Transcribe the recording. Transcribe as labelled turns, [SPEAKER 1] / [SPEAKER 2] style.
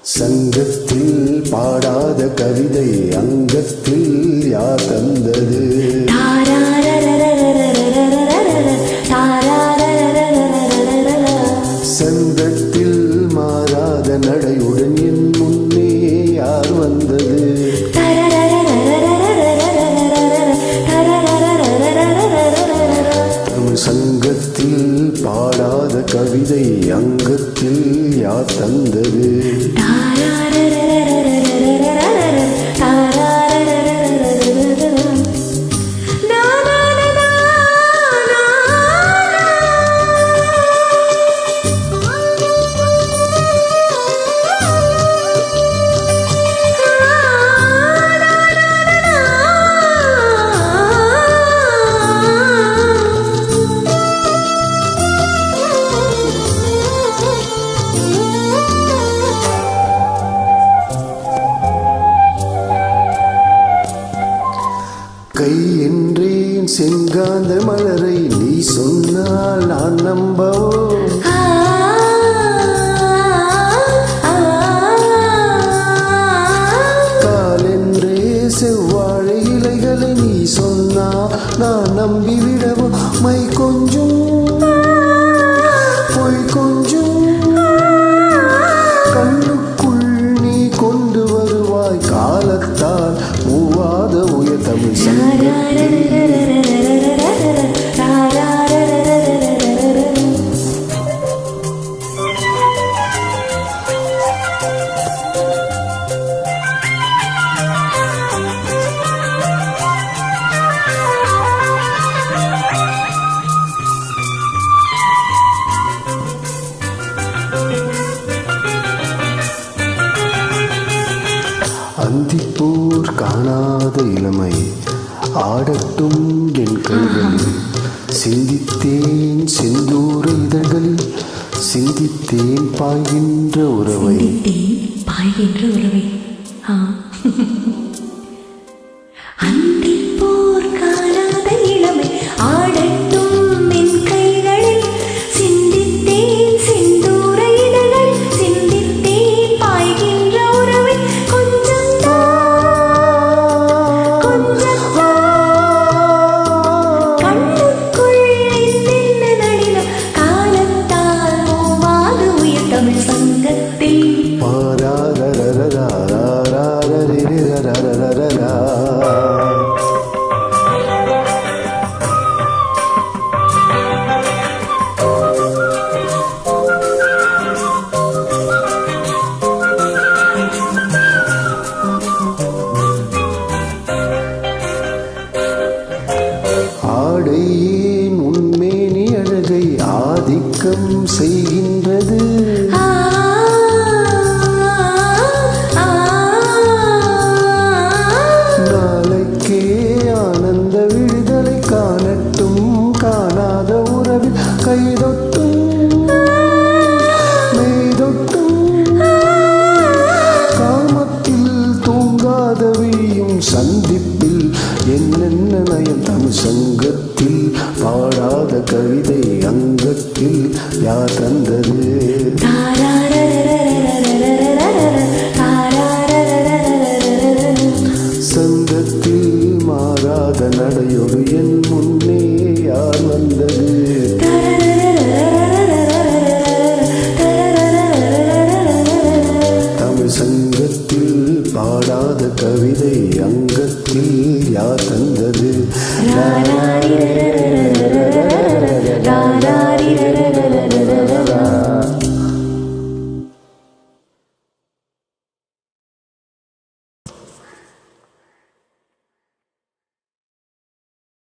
[SPEAKER 1] சங்கத்தில் பாடாத கவிதை அங்கத்தில் யார் தந்தது? சங்கத்தில் மாறாத நடையுடன் என் முன்னே யார் வந்தது? சங்கத்தில் பாடாத கவிதை அங்கத்தில் யார் தந்தது? கை என்றேன் செங்காந்த மலரை நீ சொன்னால் நான் நம்பவோ? கால் என்றே செவ்வாழை இலைகளை நீ சொன்னால் நான் நம்பிவிடவோ? மை கொஞ்சம் பொய் கொஞ்சம் கண்ணுக்குள் நீ கொண்டு வருவாய் காலத்தால் மூவாத உயர் தமிழ் சங்கத்தில். அந்திப்பூர் காணாத இளமை ஆடட்டும் என் கைகளில், சிந்தித்தேன் செந்தூர இதழ்களில், சிந்தித்தேன் பாய்கின்ற உறவை.
[SPEAKER 2] அந்திப்பூர் காணாத இளமை ஆடட்டும் என் கைகளில், சிந்தித்தேன் செந்தூர இதழ்களில், சிந்தித்தேன் பாய்கின்ற உறவை.
[SPEAKER 1] ஆடையேன் உன்மேனி அழகை ஆதிக்கம் செய்கின்றது? நாளைக்கே ஆனந்த விடுதலை காணட்டும் காணாத உறவில் கைதொட்டும் மெய்தொட்டும் காமத்தில் தூங்காத விழியும் சந்திப்பில் என்னென்ன நயம் தமிழ் சங்கத்தில் பாடாத கவிதை அங்கத்தில் யார் தந்தது? சங்கத்தில் மாறாத நடையோடு என் முன்னே யார் வந்தது? தமிழ் சங்கத்தில் பாடாத கவிதை அங்கத்தில் யார் தந்தது?